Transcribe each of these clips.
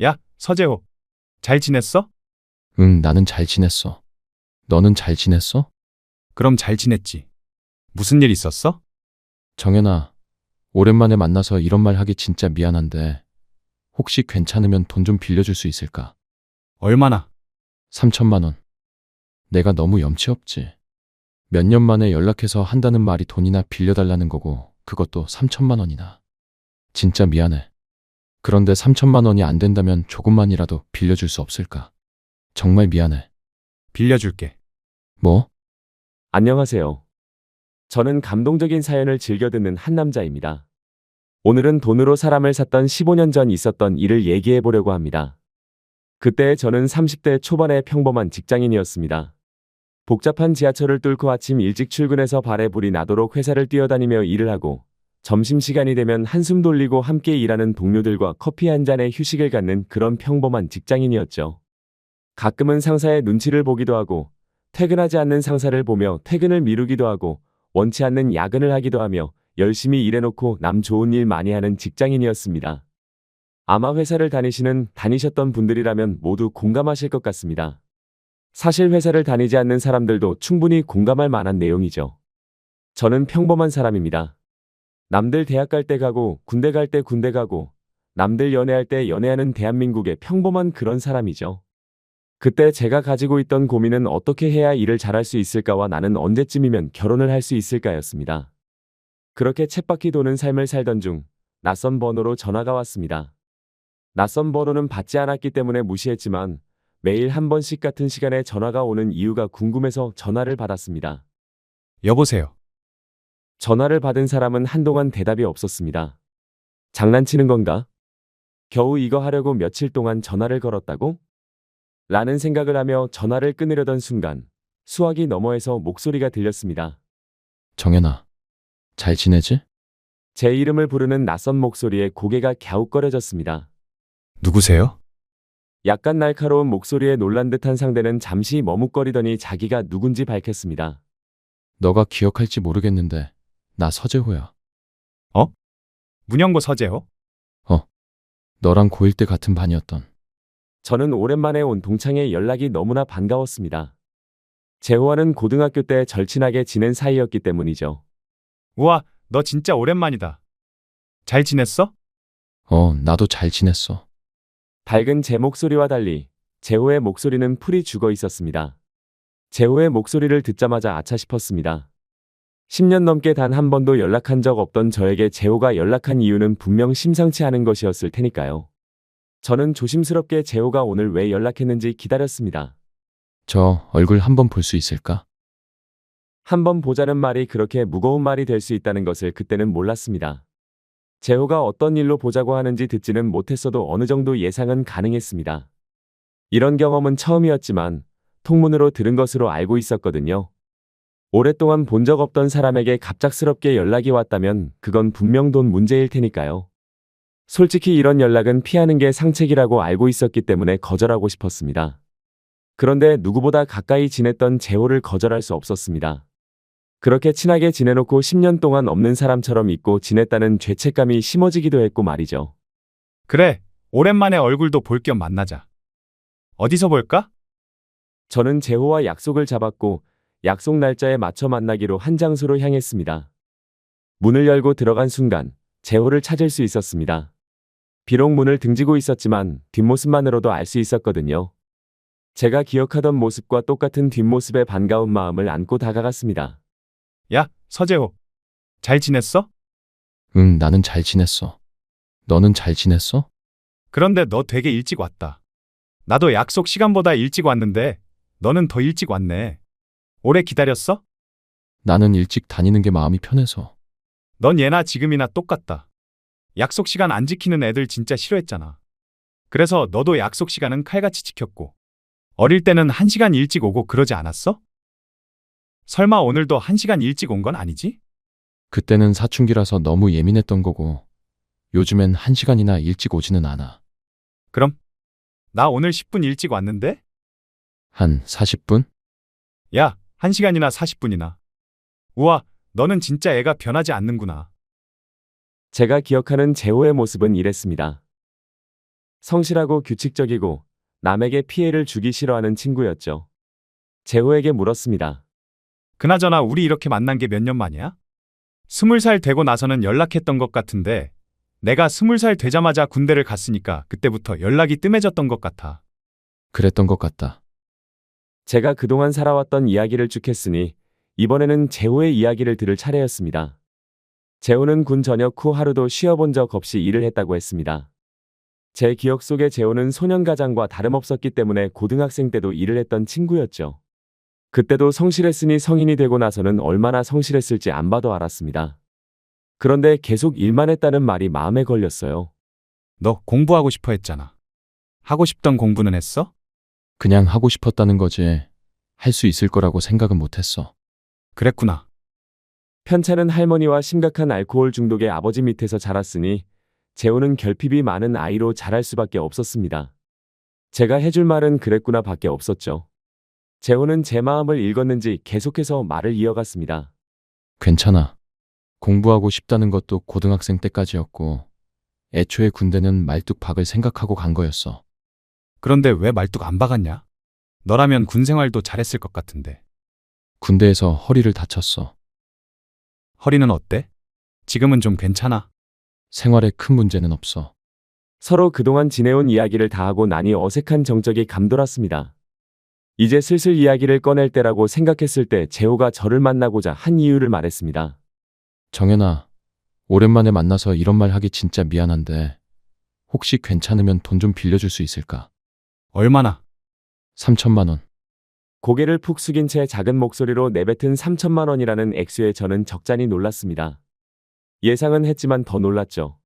야, 서재호. 잘 지냈어? 응, 나는 잘 지냈어. 너는 잘 지냈어? 그럼 잘 지냈지. 무슨 일 있었어? 정연아, 오랜만에 만나서 이런 말 하기 진짜 미안한데, 혹시 괜찮으면 돈 좀 빌려줄 수 있을까? 얼마나? 3천만 원. 내가 너무 염치 없지. 몇 년 만에 연락해서 한다는 말이 돈이나 빌려달라는 거고, 그것도 3천만 원이나. 진짜 미안해. 그런데 3천만 원이 안 된다면 조금만이라도 빌려줄 수 없을까? 정말 미안해. 빌려줄게. 뭐? 안녕하세요. 저는 감동적인 사연을 즐겨 듣는 한 남자입니다. 오늘은 돈으로 사람을 샀던 15년 전 있었던 일을 얘기해 보려고 합니다. 그때 저는 30대 초반의 평범한 직장인이었습니다. 복잡한 지하철을 뚫고 아침 일찍 출근해서 발에 불이 나도록 회사를 뛰어다니며 일을 하고 점심시간이 되면 한숨 돌리고 함께 일하는 동료들과 커피 한 잔에 휴식을 갖는 그런 평범한 직장인이었죠. 가끔은 상사의 눈치를 보기도 하고 퇴근하지 않는 상사를 보며 퇴근을 미루기도 하고 원치 않는 야근을 하기도 하며 열심히 일해놓고 남 좋은 일 많이 하는 직장인이었습니다. 아마 회사를 다니셨던 분들이라면 모두 공감하실 것 같습니다. 사실 회사를 다니지 않는 사람들도 충분히 공감할 만한 내용이죠. 저는 평범한 사람입니다. 남들 대학 갈 때 가고 군대 갈 때 군대 가고 남들 연애할 때 연애하는 대한민국의 평범한 그런 사람이죠. 그때 제가 가지고 있던 고민은 어떻게 해야 일을 잘할 수 있을까와 나는 언제쯤이면 결혼을 할 수 있을까였습니다. 그렇게 쳇바퀴 도는 삶을 살던 중 낯선 번호로 전화가 왔습니다. 낯선 번호는 받지 않았기 때문에 무시했지만 매일 한 번씩 같은 시간에 전화가 오는 이유가 궁금해서 전화를 받았습니다. 여보세요. 전화를 받은 사람은 한동안 대답이 없었습니다. 장난치는 건가? 겨우 이거 하려고 며칠 동안 전화를 걸었다고? 라는 생각을 하며 전화를 끊으려던 순간 수화기 너머에서 목소리가 들렸습니다. 정연아, 잘 지내지? 제 이름을 부르는 낯선 목소리에 고개가 갸웃거려졌습니다. 누구세요? 약간 날카로운 목소리에 놀란 듯한 상대는 잠시 머뭇거리더니 자기가 누군지 밝혔습니다. 너가 기억할지 모르겠는데, 나 서재호야. 문영고 서재호? 너랑 고1 때 같은 반이었던. 저는 오랜만에 온 동창의 연락이 너무나 반가웠습니다. 재호와는 고등학교 때 절친하게 지낸 사이였기 때문이죠. 우와, 너 진짜 오랜만이다. 잘 지냈어? 나도 잘 지냈어. 밝은 제 목소리와 달리 재호의 목소리는 풀이 죽어 있었습니다. 재호의 목소리를 듣자마자 아차 싶었습니다. 10년 넘게 단 한 번도 연락한 적 없던 저에게 재호가 연락한 이유는 분명 심상치 않은 것이었을 테니까요. 저는 조심스럽게 재호가 오늘 왜 연락했는지 기다렸습니다. 저 얼굴 한번 볼 수 있을까? 한번 보자는 말이 그렇게 무거운 말이 될 수 있다는 것을 그때는 몰랐습니다. 재호가 어떤 일로 보자고 하는지 듣지는 못했어도 어느 정도 예상은 가능했습니다. 이런 경험은 처음이었지만 통문으로 들은 것으로 알고 있었거든요. 오랫동안 본 적 없던 사람에게 갑작스럽게 연락이 왔다면 그건 분명 돈 문제일 테니까요. 솔직히 이런 연락은 피하는 게 상책이라고 알고 있었기 때문에 거절하고 싶었습니다. 그런데 누구보다 가까이 지냈던 재호를 거절할 수 없었습니다. 그렇게 친하게 지내놓고 10년 동안 없는 사람처럼 잊고 지냈다는 죄책감이 심어지기도 했고 말이죠. 그래, 오랜만에 얼굴도 볼 겸 만나자. 어디서 볼까? 저는 재호와 약속을 잡았고 약속 날짜에 맞춰 만나기로 한 장소로 향했습니다. 문을 열고 들어간 순간 재호를 찾을 수 있었습니다. 비록 문을 등지고 있었지만 뒷모습만으로도 알 수 있었거든요. 제가 기억하던 모습과 똑같은 뒷모습에 반가운 마음을 안고 다가갔습니다. 야, 서재호. 잘 지냈어? 응, 나는 잘 지냈어. 너는 잘 지냈어? 그런데 너 되게 일찍 왔다. 나도 약속 시간보다 일찍 왔는데 너는 더 일찍 왔네. 오래 기다렸어? 나는 일찍 다니는 게 마음이 편해서. 넌 예나 지금이나 똑같다. 약속 시간 안 지키는 애들 진짜 싫어했잖아. 그래서 너도 약속 시간은 칼같이 지켰고. 어릴 때는 1시간 일찍 오고 그러지 않았어? 설마 오늘도 1시간 일찍 온 건 아니지? 그때는 사춘기라서 너무 예민했던 거고, 요즘엔 1시간이나 일찍 오지는 않아. 그럼? 나 오늘 10분 일찍 왔는데? 한 40분? 야, 1시간이나 40분이나. 우와, 너는 진짜 애가 변하지 않는구나. 제가 기억하는 재호의 모습은 이랬습니다. 성실하고 규칙적이고 남에게 피해를 주기 싫어하는 친구였죠. 재호에게 물었습니다. 그나저나 우리 이렇게 만난 게 몇 년 만이야? 20살 되고 나서는 연락했던 것 같은데 내가 20살 되자마자 군대를 갔으니까 그때부터 연락이 뜸해졌던 것 같아. 그랬던 것 같다. 제가 그동안 살아왔던 이야기를 쭉 했으니 이번에는 재호의 이야기를 들을 차례였습니다. 재호는 군 전역 후 하루도 쉬어본 적 없이 일을 했다고 했습니다. 제 기억 속에 재호는 소년가장과 다름없었기 때문에 고등학생 때도 일을 했던 친구였죠. 그때도 성실했으니 성인이 되고 나서는 얼마나 성실했을지 안 봐도 알았습니다. 그런데 계속 일만 했다는 말이 마음에 걸렸어요. 너 공부하고 싶어 했잖아. 하고 싶던 공부는 했어? 그냥 하고 싶었다는 거지. 할 수 있을 거라고 생각은 못했어. 그랬구나. 편찮은 할머니와 심각한 알코올 중독의 아버지 밑에서 자랐으니 재호는 결핍이 많은 아이로 자랄 수밖에 없었습니다. 제가 해줄 말은 그랬구나 밖에 없었죠. 재호는 제 마음을 읽었는지 계속해서 말을 이어갔습니다. 괜찮아. 공부하고 싶다는 것도 고등학생 때까지였고, 애초에 군대는 말뚝박을 생각하고 간 거였어. 그런데 왜 말뚝 안 박았냐? 너라면 군 생활도 잘했을 것 같은데. 군대에서 허리를 다쳤어. 허리는 어때? 지금은 좀 괜찮아? 생활에 큰 문제는 없어. 서로 그동안 지내온 이야기를 다 하고 나니 어색한 정적이 감돌았습니다. 이제 슬슬 이야기를 꺼낼 때라고 생각했을 때 재호가 저를 만나고자 한 이유를 말했습니다. 정연아, 오랜만에 만나서 이런 말 하기 진짜 미안한데, 혹시 괜찮으면 돈 좀 빌려줄 수 있을까? 얼마나? 3천만 원. 고개를 푹 숙인 채 작은 목소리로 내뱉은 3천만 원이라는 액수에 저는 적잖이 놀랐습니다. 예상은 했지만 더 놀랐죠.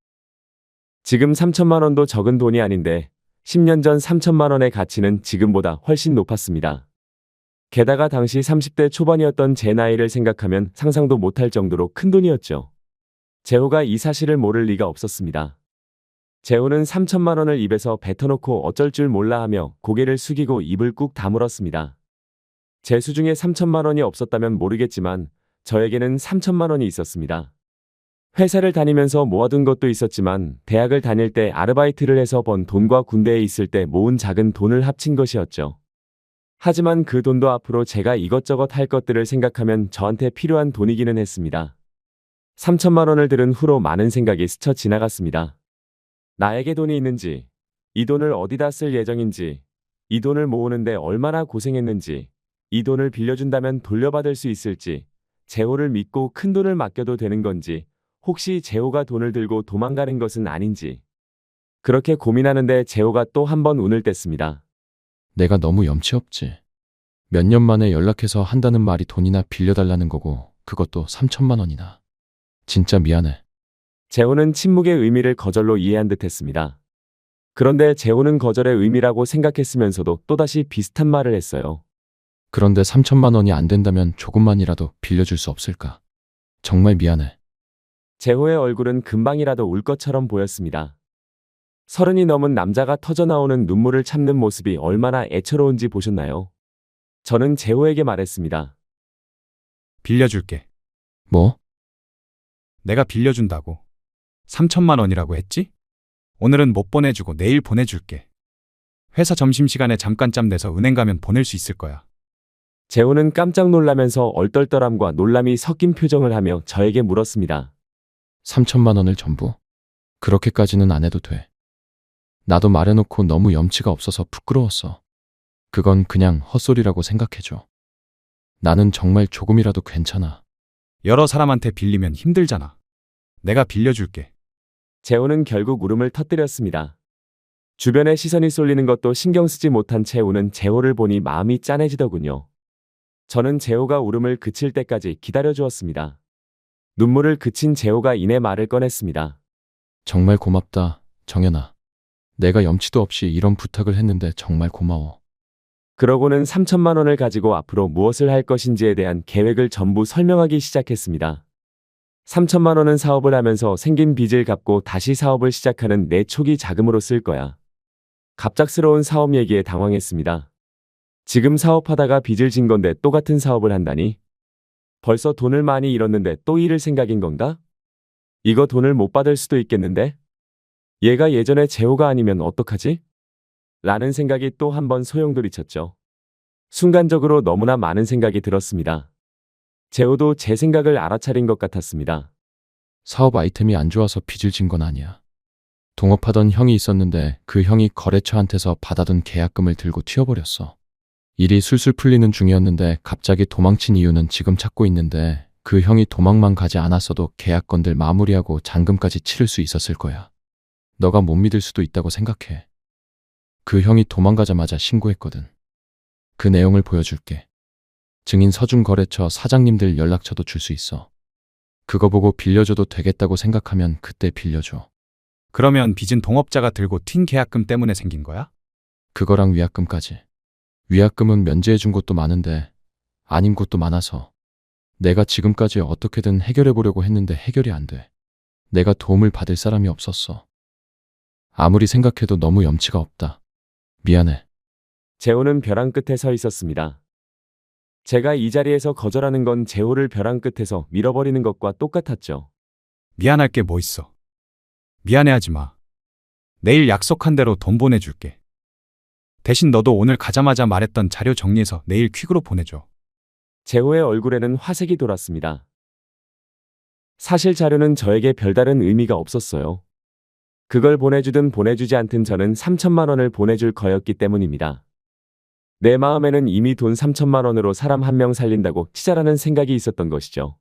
지금 3천만 원도 적은 돈이 아닌데 10년 전 3천만 원의 가치는 지금보다 훨씬 높았습니다. 게다가 당시 30대 초반이었던 제 나이를 생각하면 상상도 못할 정도로 큰 돈이었죠. 재호가 이 사실을 모를 리가 없었습니다. 재호는 3천만 원을 입에서 뱉어놓고 어쩔 줄 몰라 하며 고개를 숙이고 입을 꾹 다물었습니다. 제 수중에 3천만 원이 없었다면 모르겠지만 저에게는 3천만 원이 있었습니다. 회사를 다니면서 모아둔 것도 있었지만 대학을 다닐 때 아르바이트를 해서 번 돈과 군대에 있을 때 모은 작은 돈을 합친 것이었죠. 하지만 그 돈도 앞으로 제가 이것저것 할 것들을 생각하면 저한테 필요한 돈이기는 했습니다. 3천만 원을 들은 후로 많은 생각이 스쳐 지나갔습니다. 나에게 돈이 있는지, 이 돈을 어디다 쓸 예정인지, 이 돈을 모으는데 얼마나 고생했는지, 이 돈을 빌려준다면 돌려받을 수 있을지, 재호를 믿고 큰 돈을 맡겨도 되는 건지, 혹시 재호가 돈을 들고 도망가는 것은 아닌지. 그렇게 고민하는데 재호가 또 한 번 운을 뗐습니다. 내가 너무 염치 없지. 몇 년 만에 연락해서 한다는 말이 돈이나 빌려달라는 거고, 그것도 3천만 원이나. 진짜 미안해. 재호는 침묵의 의미를 거절로 이해한 듯 했습니다. 그런데 재호는 거절의 의미라고 생각했으면서도 또다시 비슷한 말을 했어요. 그런데 3천만 원이 안 된다면 조금만이라도 빌려줄 수 없을까? 정말 미안해. 재호의 얼굴은 금방이라도 울 것처럼 보였습니다. 30이 넘은 남자가 터져나오는 눈물을 참는 모습이 얼마나 애처로운지 보셨나요? 저는 재호에게 말했습니다. 빌려줄게. 뭐? 내가 빌려준다고. 3천만 원이라고 했지? 오늘은 못 보내주고 내일 보내줄게. 회사 점심시간에 잠깐짬 내서 은행 가면 보낼 수 있을 거야. 재호는 깜짝 놀라면서 얼떨떨함과 놀람이 섞인 표정을 하며 저에게 물었습니다. 3천만 원을 전부? 그렇게까지는 안 해도 돼. 나도 말해놓고 너무 염치가 없어서 부끄러웠어. 그건 그냥 헛소리라고 생각해줘. 나는 정말 조금이라도 괜찮아. 여러 사람한테 빌리면 힘들잖아. 내가 빌려줄게. 재호는 결국 울음을 터뜨렸습니다. 주변에 시선이 쏠리는 것도 신경 쓰지 못한 채 우는 재호를 보니 마음이 짠해지더군요. 저는 재호가 울음을 그칠 때까지 기다려주었습니다. 눈물을 그친 재호가 이내 말을 꺼냈습니다. 정말 고맙다, 정연아. 내가 염치도 없이 이런 부탁을 했는데 정말 고마워. 그러고는 3천만 원을 가지고 앞으로 무엇을 할 것인지에 대한 계획을 전부 설명하기 시작했습니다. 3천만 원은 사업을 하면서 생긴 빚을 갚고 다시 사업을 시작하는 내 초기 자금으로 쓸 거야. 갑작스러운 사업 얘기에 당황했습니다. 지금 사업하다가 빚을 진 건데 또 같은 사업을 한다니? 벌써 돈을 많이 잃었는데 또 잃을 생각인 건가? 이거 돈을 못 받을 수도 있겠는데? 얘가 예전에 재호가 아니면 어떡하지? 라는 생각이 또 한 번 소용돌이쳤죠. 순간적으로 너무나 많은 생각이 들었습니다. 재호도 제 생각을 알아차린 것 같았습니다. 사업 아이템이 안 좋아서 빚을 진 건 아니야. 동업하던 형이 있었는데 그 형이 거래처한테서 받아둔 계약금을 들고 튀어버렸어. 일이 술술 풀리는 중이었는데 갑자기 도망친 이유는 지금 찾고 있는데 그 형이 도망만 가지 않았어도 계약건들 마무리하고 잔금까지 치를 수 있었을 거야. 너가 못 믿을 수도 있다고 생각해. 그 형이 도망가자마자 신고했거든. 그 내용을 보여줄게. 증인 서준거래처 사장님들 연락처도 줄 수 있어. 그거 보고 빌려줘도 되겠다고 생각하면 그때 빌려줘. 그러면 빚은 동업자가 들고 튄 계약금 때문에 생긴 거야? 그거랑 위약금까지. 위약금은 면제해 준 곳도 많은데 아닌 곳도 많아서 내가 지금까지 어떻게든 해결해 보려고 했는데 해결이 안 돼. 내가 도움을 받을 사람이 없었어. 아무리 생각해도 너무 염치가 없다. 미안해. 재호는 벼랑 끝에 서 있었습니다. 제가 이 자리에서 거절하는 건 재호를 벼랑 끝에서 밀어버리는 것과 똑같았죠. 미안할 게 뭐 있어. 미안해하지 마. 내일 약속한 대로 돈 보내줄게. 대신 너도 오늘 가자마자 말했던 자료 정리해서 내일 퀵으로 보내줘. 재호의 얼굴에는 화색이 돌았습니다. 사실 자료는 저에게 별다른 의미가 없었어요. 그걸 보내주든 보내주지 않든 저는 3천만 원을 보내줄 거였기 때문입니다. 내 마음에는 이미 돈 3천만 원으로 사람 한 명 살린다고 치자라는 생각이 있었던 것이죠.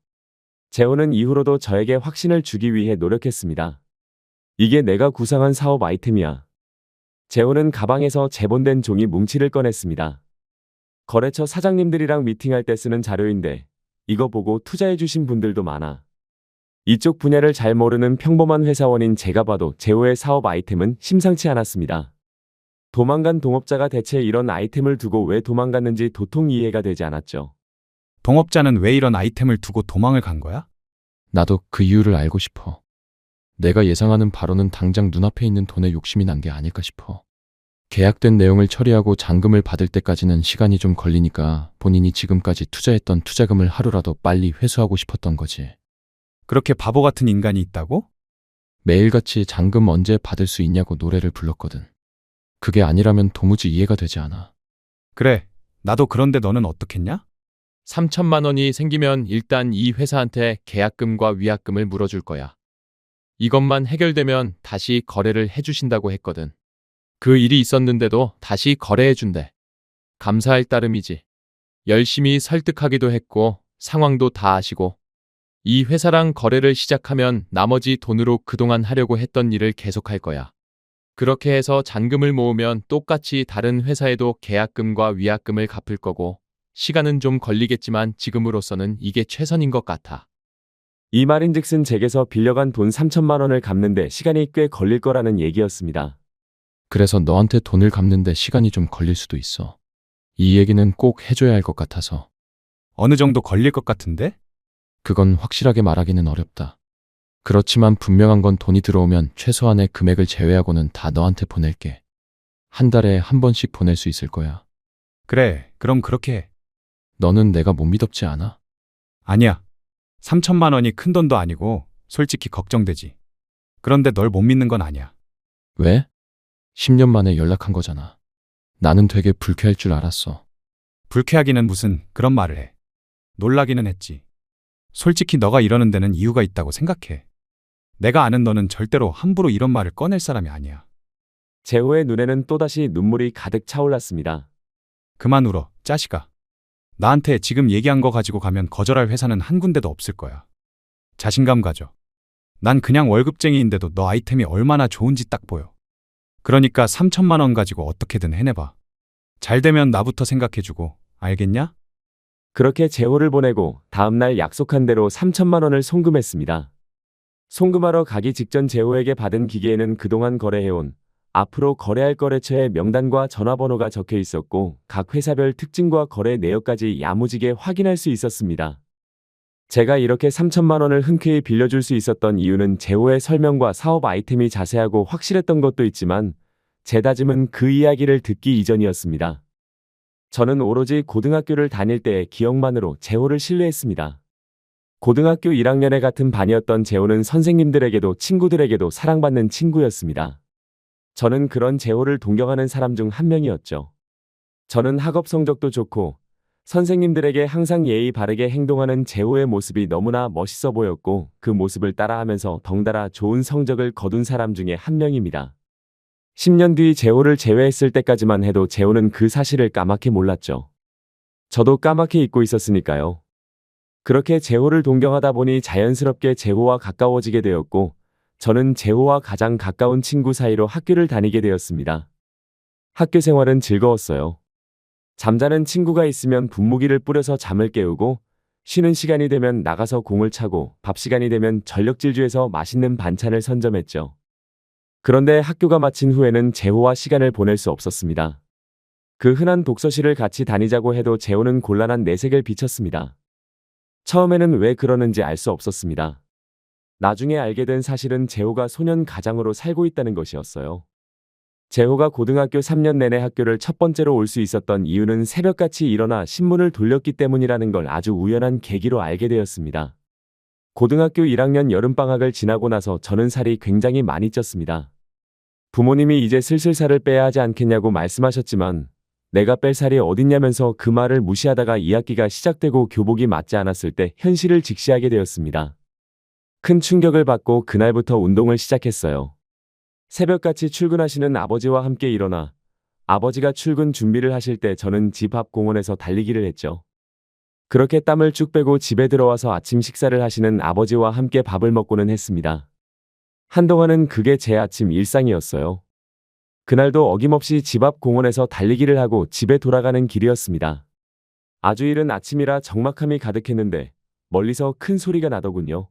재호는 이후로도 저에게 확신을 주기 위해 노력했습니다. 이게 내가 구상한 사업 아이템이야. 재호는 가방에서 재본된 종이 뭉치를 꺼냈습니다. 거래처 사장님들이랑 미팅할 때 쓰는 자료인데 이거 보고 투자해주신 분들도 많아. 이쪽 분야를 잘 모르는 평범한 회사원인 제가 봐도 재호의 사업 아이템은 심상치 않았습니다. 도망간 동업자가 대체 이런 아이템을 두고 왜 도망갔는지 도통 이해가 되지 않았죠. 동업자는 왜 이런 아이템을 두고 도망을 간 거야? 나도 그 이유를 알고 싶어. 내가 예상하는 바로는 당장 눈앞에 있는 돈에 욕심이 난 게 아닐까 싶어. 계약된 내용을 처리하고 잔금을 받을 때까지는 시간이 좀 걸리니까 본인이 지금까지 투자했던 투자금을 하루라도 빨리 회수하고 싶었던 거지. 그렇게 바보 같은 인간이 있다고? 매일같이 잔금 언제 받을 수 있냐고 노래를 불렀거든. 그게 아니라면 도무지 이해가 되지 않아. 그래, 나도 그런데 너는 어떻겠냐? 3천만 원이 생기면 일단 이 회사한테 계약금과 위약금을 물어줄 거야. 이것만 해결되면 다시 거래를 해주신다고 했거든. 그 일이 있었는데도 다시 거래해준대. 감사할 따름이지. 열심히 설득하기도 했고 상황도 다 아시고 이 회사랑 거래를 시작하면 나머지 돈으로 그동안 하려고 했던 일을 계속할 거야. 그렇게 해서 잔금을 모으면 똑같이 다른 회사에도 계약금과 위약금을 갚을 거고 시간은 좀 걸리겠지만 지금으로서는 이게 최선인 것 같아. 이 말인즉슨 제게서 빌려간 돈 3천만 원을 갚는데 시간이 꽤 걸릴 거라는 얘기였습니다. 그래서 너한테 돈을 갚는데 시간이 좀 걸릴 수도 있어. 이 얘기는 꼭 해줘야 할 것 같아서. 어느 정도 걸릴 것 같은데? 그건 확실하게 말하기는 어렵다. 그렇지만 분명한 건 돈이 들어오면 최소한의 금액을 제외하고는 다 너한테 보낼게. 한 달에 한 번씩 보낼 수 있을 거야. 그래, 그럼 그렇게 해. 너는 내가 못 믿었지 않아? 아니야. 3천만 원이 큰 돈도 아니고 솔직히 걱정되지. 그런데 널 못 믿는 건 아니야. 왜? 10년 만에 연락한 거잖아. 나는 되게 불쾌할 줄 알았어. 불쾌하기는 무슨 그런 말을 해. 놀라기는 했지. 솔직히 너가 이러는 데는 이유가 있다고 생각해. 내가 아는 너는 절대로 함부로 이런 말을 꺼낼 사람이 아니야. 재호의 눈에는 또다시 눈물이 가득 차올랐습니다. 그만 울어, 짜식아. 나한테 지금 얘기한 거 가지고 가면 거절할 회사는 한 군데도 없을 거야. 자신감 가져. 난 그냥 월급쟁이인데도 너 아이템이 얼마나 좋은지 딱 보여. 그러니까 3천만 원 가지고 어떻게든 해내봐. 잘 되면 나부터 생각해주고, 알겠냐? 그렇게 재호를 보내고 다음날 약속한 대로 3천만 원을 송금했습니다. 송금하러 가기 직전 재호에게 받은 기계에는 그동안 거래해온 앞으로 거래할 거래처의 명단과 전화번호가 적혀 있었고 각 회사별 특징과 거래 내역까지 야무지게 확인할 수 있었습니다. 제가 이렇게 3천만 원을 흔쾌히 빌려줄 수 있었던 이유는 재호의 설명과 사업 아이템이 자세하고 확실했던 것도 있지만 제 다짐은 그 이야기를 듣기 이전이었습니다. 저는 오로지 고등학교를 다닐 때의 기억만으로 재호를 신뢰했습니다. 고등학교 1학년에 같은 반이었던 재호는 선생님들에게도 친구들에게도 사랑받는 친구였습니다. 저는 그런 재호를 동경하는 사람 중 한 명이었죠. 저는 학업 성적도 좋고 선생님들에게 항상 예의 바르게 행동하는 재호의 모습이 너무나 멋있어 보였고 그 모습을 따라하면서 덩달아 좋은 성적을 거둔 사람 중에 한 명입니다. 10년 뒤 재호를 제외했을 때까지만 해도 재호는 그 사실을 까맣게 몰랐죠. 저도 까맣게 잊고 있었으니까요. 그렇게 재호를 동경하다 보니 자연스럽게 재호와 가까워지게 되었고 저는 재호와 가장 가까운 친구 사이로 학교를 다니게 되었습니다. 학교 생활은 즐거웠어요. 잠자는 친구가 있으면 분무기를 뿌려서 잠을 깨우고 쉬는 시간이 되면 나가서 공을 차고 밥 시간이 되면 전력질주에서 맛있는 반찬을 선점했죠. 그런데 학교가 마친 후에는 재호와 시간을 보낼 수 없었습니다. 그 흔한 독서실을 같이 다니자고 해도 재호는 곤란한 내색을 비쳤습니다. 처음에는 왜 그러는지 알 수 없었습니다. 나중에 알게 된 사실은 재호가 소년 가장으로 살고 있다는 것이었어요. 재호가 고등학교 3년 내내 학교를 첫 번째로 올 수 있었던 이유는 새벽같이 일어나 신문을 돌렸기 때문이라는 걸 아주 우연한 계기로 알게 되었습니다. 고등학교 1학년 여름방학을 지나고 나서 저는 살이 굉장히 많이 쪘습니다. 부모님이 이제 슬슬 살을 빼야 하지 않겠냐고 말씀하셨지만 내가 뺄 살이 어딨냐면서 그 말을 무시하다가 2학기가 시작되고 교복이 맞지 않았을 때 현실을 직시하게 되었습니다. 큰 충격을 받고 그날부터 운동을 시작했어요. 새벽같이 출근하시는 아버지와 함께 일어나 아버지가 출근 준비를 하실 때 저는 집 앞 공원에서 달리기를 했죠. 그렇게 땀을 쭉 빼고 집에 들어와서 아침 식사를 하시는 아버지와 함께 밥을 먹고는 했습니다. 한동안은 그게 제 아침 일상이었어요. 그날도 어김없이 집 앞 공원에서 달리기를 하고 집에 돌아가는 길이었습니다. 아주 이른 아침이라 적막함이 가득했는데 멀리서 큰 소리가 나더군요.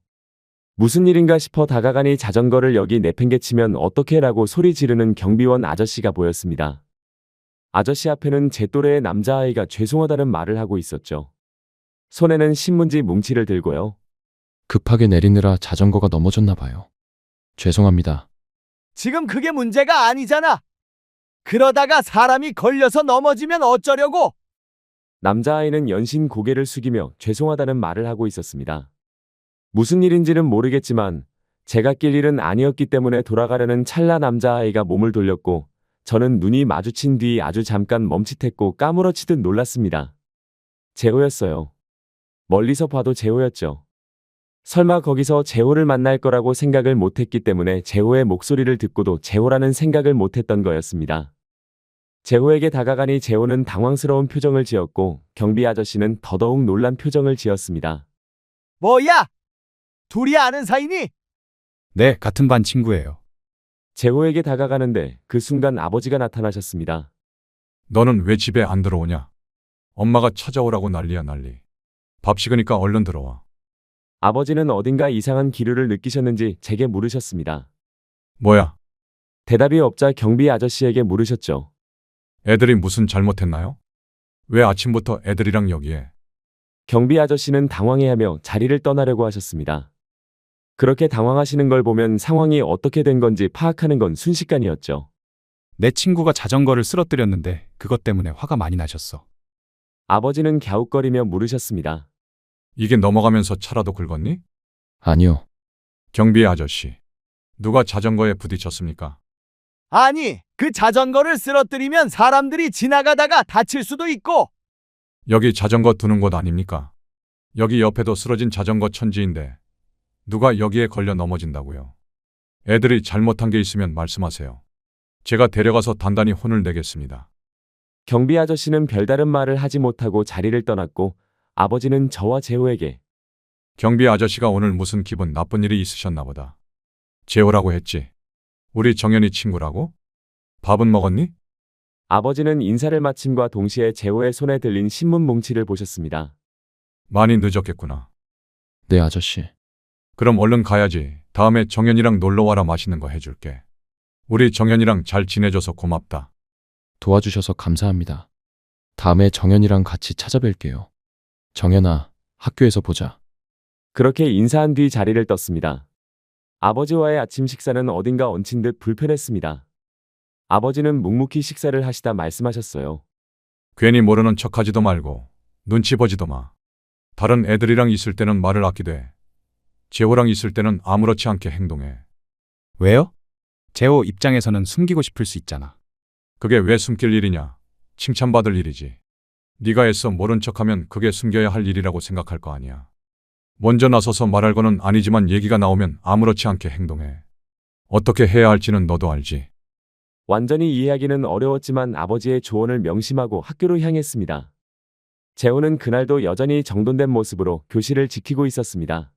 무슨 일인가 싶어 다가가니 자전거를 여기 내팽개치면 어떡해 라고 소리 지르는 경비원 아저씨가 보였습니다. 아저씨 앞에는 제 또래의 남자아이가 죄송하다는 말을 하고 있었죠. 손에는 신문지 뭉치를 들고요. 급하게 내리느라 자전거가 넘어졌나 봐요. 죄송합니다. 지금 그게 문제가 아니잖아. 그러다가 사람이 걸려서 넘어지면 어쩌려고? 남자아이는 연신 고개를 숙이며 죄송하다는 말을 하고 있었습니다. 무슨 일인지는 모르겠지만 제가 낄 일은 아니었기 때문에 돌아가려는 찰나 남자아이가 몸을 돌렸고 저는 눈이 마주친 뒤 아주 잠깐 멈칫했고 까무러치듯 놀랐습니다. 재호였어요. 멀리서 봐도 재호였죠. 설마 거기서 재호를 만날 거라고 생각을 못했기 때문에 재호의 목소리를 듣고도 재호라는 생각을 못했던 거였습니다. 재호에게 다가가니 재호는 당황스러운 표정을 지었고 경비 아저씨는 더더욱 놀란 표정을 지었습니다. 뭐야? 둘이 아는 사이니? 네, 같은 반 친구예요. 재호에게 다가가는데 그 순간 아버지가 나타나셨습니다. 너는 왜 집에 안 들어오냐? 엄마가 찾아오라고 난리야 난리. 밥 식으니까 얼른 들어와. 아버지는 어딘가 이상한 기류를 느끼셨는지 제게 물으셨습니다. 뭐야? 대답이 없자 경비 아저씨에게 물으셨죠. 애들이 무슨 잘못했나요? 왜 아침부터 애들이랑 여기에? 경비 아저씨는 당황해하며 자리를 떠나려고 하셨습니다. 그렇게 당황하시는 걸 보면 상황이 어떻게 된 건지 파악하는 건 순식간이었죠. 내 친구가 자전거를 쓰러뜨렸는데 그것 때문에 화가 많이 나셨어. 아버지는 갸웃거리며 물으셨습니다. 이게 넘어가면서 차라도 긁었니? 아니요. 경비 아저씨. 누가 자전거에 부딪혔습니까? 아니, 그 자전거를 쓰러뜨리면 사람들이 지나가다가 다칠 수도 있고. 여기 자전거 두는 곳 아닙니까? 여기 옆에도 쓰러진 자전거 천지인데 누가 여기에 걸려 넘어진다고요? 애들이 잘못한 게 있으면 말씀하세요. 제가 데려가서 단단히 혼을 내겠습니다. 경비 아저씨는 별다른 말을 하지 못하고 자리를 떠났고 아버지는 저와 재호에게 경비 아저씨가 오늘 무슨 기분 나쁜 일이 있으셨나 보다. 재호라고 했지. 우리 정연이 친구라고? 밥은 먹었니? 아버지는 인사를 마침과 동시에 재호의 손에 들린 신문 뭉치를 보셨습니다. 많이 늦었겠구나. 네, 아저씨. 그럼 얼른 가야지. 다음에 정연이랑 놀러와라 맛있는 거 해줄게. 우리 정연이랑 잘 지내줘서 고맙다. 도와주셔서 감사합니다. 다음에 정연이랑 같이 찾아뵐게요. 정연아, 학교에서 보자. 그렇게 인사한 뒤 자리를 떴습니다. 아버지와의 아침 식사는 어딘가 얹힌 듯 불편했습니다. 아버지는 묵묵히 식사를 하시다 말씀하셨어요. 괜히 모르는 척하지도 말고 눈치 보지도 마. 다른 애들이랑 있을 때는 말을 아끼되 재호랑 있을 때는 아무렇지 않게 행동해. 왜요? 재호 입장에서는 숨기고 싶을 수 있잖아. 그게 왜 숨길 일이냐? 칭찬받을 일이지. 네가 애써 모른 척하면 그게 숨겨야 할 일이라고 생각할 거 아니야. 먼저 나서서 말할 거는 아니지만 얘기가 나오면 아무렇지 않게 행동해. 어떻게 해야 할지는 너도 알지. 완전히 이해하기는 어려웠지만 아버지의 조언을 명심하고 학교로 향했습니다. 재호는 그날도 여전히 정돈된 모습으로 교실을 지키고 있었습니다.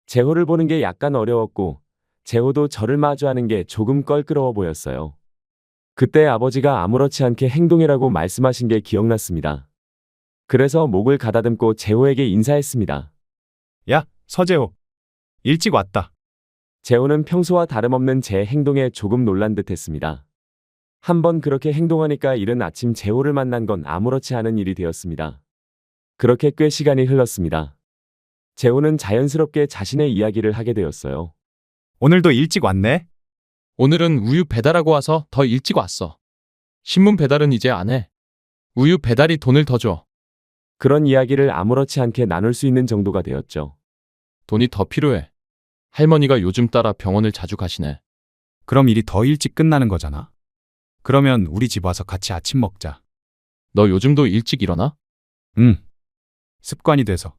재호를 보는 게 약간 어려웠고 재호도 저를 마주하는 게 조금 껄끄러워 보였어요. 그때 아버지가 아무렇지 않게 행동해라고 말씀하신 게 기억났습니다. 그래서 목을 가다듬고 재호에게 인사했습니다. 야, 서재호. 일찍 왔다. 재호는 평소와 다름없는 제 행동에 조금 놀란 듯 했습니다. 한번 그렇게 행동하니까 이른 아침 재호를 만난 건 아무렇지 않은 일이 되었습니다. 그렇게 꽤 시간이 흘렀습니다. 재호는 자연스럽게 자신의 이야기를 하게 되었어요. 오늘도 일찍 왔네. 오늘은 우유 배달하고 와서 더 일찍 왔어. 신문 배달은 이제 안 해. 우유 배달이 돈을 더 줘. 그런 이야기를 아무렇지 않게 나눌 수 있는 정도가 되었죠. 돈이 더 필요해. 할머니가 요즘 따라 병원을 자주 가시네. 그럼 일이 더 일찍 끝나는 거잖아. 그러면 우리 집 와서 같이 아침 먹자. 너 요즘도 일찍 일어나? 응. 습관이 돼서.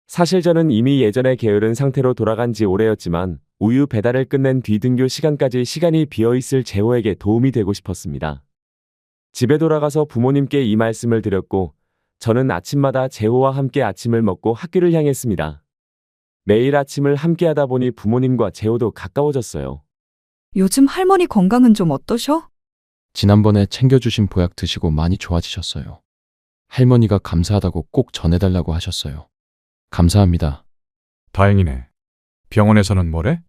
사실 저는 이미 예전에 게으른 상태로 돌아간 지 오래였지만 우유 배달을 끝낸 뒤 등교 시간까지 시간이 비어있을 재호에게 도움이 되고 싶었습니다. 집에 돌아가서 부모님께 이 말씀을 드렸고 저는 아침마다 재호와 함께 아침을 먹고 학교를 향했습니다. 매일 아침을 함께 하다 보니 부모님과 재호도 가까워졌어요. 요즘 할머니 건강은 좀 어떠셔? 지난번에 챙겨주신 보약 드시고 많이 좋아지셨어요. 할머니가 감사하다고 꼭 전해달라고 하셨어요. 감사합니다. 다행이네. 병원에서는 뭐래?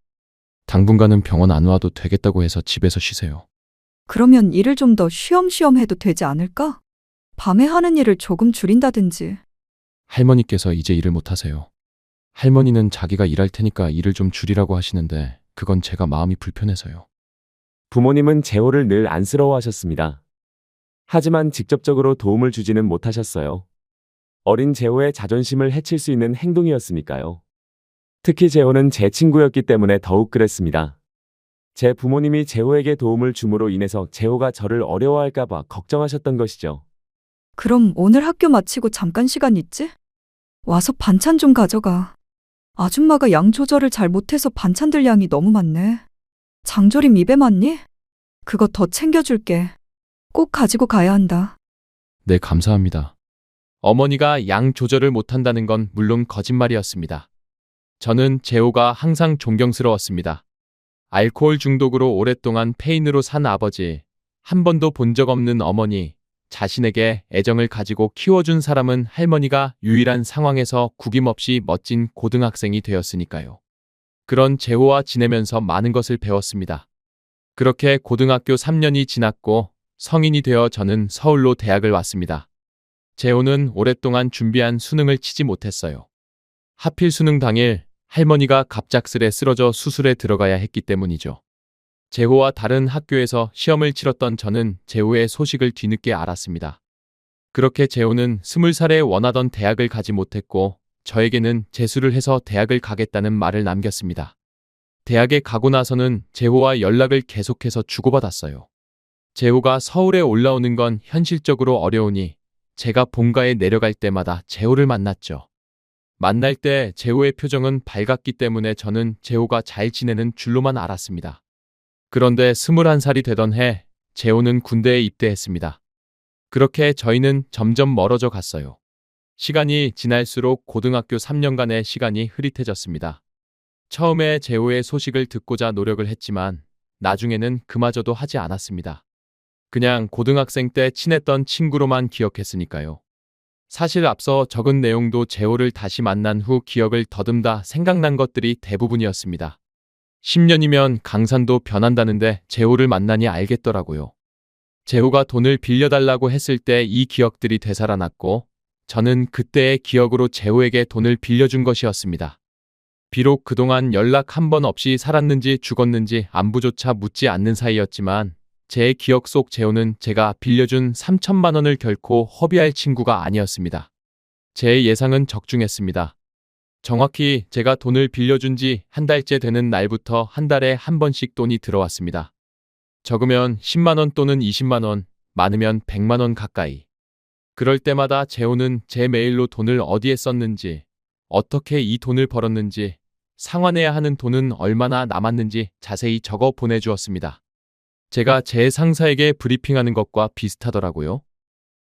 당분간은 병원 안 와도 되겠다고 해서 집에서 쉬세요. 그러면 일을 좀 더 쉬엄쉬엄 해도 되지 않을까? 밤에 하는 일을 조금 줄인다든지. 할머니께서 이제 일을 못 하세요. 할머니는 자기가 일할 테니까 일을 좀 줄이라고 하시는데 그건 제가 마음이 불편해서요. 부모님은 재호를 늘 안쓰러워하셨습니다. 하지만 직접적으로 도움을 주지는 못하셨어요. 어린 재호의 자존심을 해칠 수 있는 행동이었으니까요. 특히 재호는 제 친구였기 때문에 더욱 그랬습니다. 제 부모님이 재호에게 도움을 줌으로 인해서 재호가 저를 어려워할까봐 걱정하셨던 것이죠. 그럼 오늘 학교 마치고 잠깐 시간 있지? 와서 반찬 좀 가져가. 아줌마가 양 조절을 잘 못해서 반찬들 양이 너무 많네. 장조림 입에 맞니? 그거 더 챙겨줄게. 꼭 가지고 가야 한다. 네, 감사합니다. 어머니가 양 조절을 못한다는 건 물론 거짓말이었습니다. 저는 재호가 항상 존경스러웠습니다. 알코올 중독으로 오랫동안 폐인으로 산 아버지, 한 번도 본 적 없는 어머니, 자신에게 애정을 가지고 키워준 사람은 할머니가 유일한 상황에서 구김없이 멋진 고등학생이 되었으니까요. 그런 재호와 지내면서 많은 것을 배웠습니다. 그렇게 고등학교 3년이 지났고 성인이 되어 저는 서울로 대학을 왔습니다. 재호는 오랫동안 준비한 수능을 치지 못했어요. 하필 수능 당일 할머니가 갑작스레 쓰러져 수술에 들어가야 했기 때문이죠. 재호와 다른 학교에서 시험을 치렀던 저는 재호의 소식을 뒤늦게 알았습니다. 그렇게 재호는 20살에 원하던 대학을 가지 못했고 저에게는 재수를 해서 대학을 가겠다는 말을 남겼습니다. 대학에 가고 나서는 재호와 연락을 계속해서 주고받았어요. 재호가 서울에 올라오는 건 현실적으로 어려우니 제가 본가에 내려갈 때마다 재호를 만났죠. 만날 때 재호의 표정은 밝았기 때문에 저는 재호가 잘 지내는 줄로만 알았습니다. 그런데 21살이 되던 해 재호는 군대에 입대했습니다. 그렇게 저희는 점점 멀어져 갔어요. 시간이 지날수록 고등학교 3년간의 시간이 흐릿해졌습니다. 처음에 재호의 소식을 듣고자 노력을 했지만 나중에는 그마저도 하지 않았습니다. 그냥 고등학생 때 친했던 친구로만 기억했으니까요. 사실 앞서 적은 내용도 재호를 다시 만난 후 기억을 더듬다 생각난 것들이 대부분이었습니다. 10년이면 강산도 변한다는데 재호를 만나니 알겠더라고요. 재호가 돈을 빌려달라고 했을 때 이 기억들이 되살아났고 저는 그때의 기억으로 재호에게 돈을 빌려준 것이었습니다. 비록 그동안 연락 한 번 없이 살았는지 죽었는지 안부조차 묻지 않는 사이였지만 제 기억 속 재호는 제가 빌려준 3천만 원을 결코 허비할 친구가 아니었습니다. 제 예상은 적중했습니다. 정확히 제가 돈을 빌려준 지 한 달째 되는 날부터 한 달에 한 번씩 돈이 들어왔습니다. 적으면 10만 원 또는 20만 원, 많으면 100만 원 가까이. 그럴 때마다 재호는 제 메일로 돈을 어디에 썼는지, 어떻게 이 돈을 벌었는지, 상환해야 하는 돈은 얼마나 남았는지 자세히 적어 보내주었습니다. 제가 제 상사에게 브리핑하는 것과 비슷하더라고요.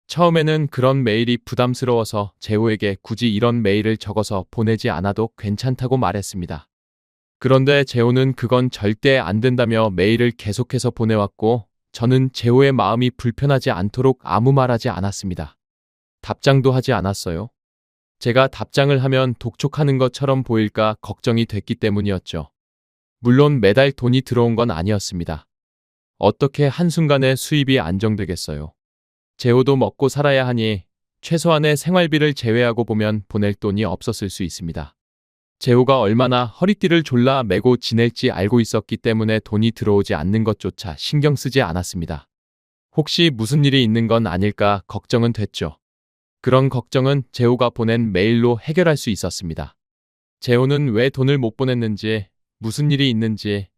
처음에는 그런 메일이 부담스러워서 재호에게 굳이 이런 메일을 적어서 보내지 않아도 괜찮다고 말했습니다. 그런데 재호는 그건 절대 안 된다며 메일을 계속해서 보내왔고, 저는 재호의 마음이 불편하지 않도록 아무 말하지 않았습니다. 답장도 하지 않았어요. 제가 답장을 하면 독촉하는 것처럼 보일까 걱정이 됐기 때문이었죠. 물론 매달 돈이 들어온 건 아니었습니다. 어떻게 한순간에 수입이 안정되겠어요. 재호도 먹고 살아야 하니 최소한의 생활비를 제외하고 보면 보낼 돈이 없었을 수 있습니다. 재호가 얼마나 허리띠를 졸라 매고 지낼지 알고 있었기 때문에 돈이 들어오지 않는 것조차 신경 쓰지 않았습니다. 혹시 무슨 일이 있는 건 아닐까 걱정은 됐죠. 그런 걱정은 재호가 보낸 메일로 해결할 수 있었습니다. 재호는 왜 돈을 못 보냈는지, 무슨 일이 있는지,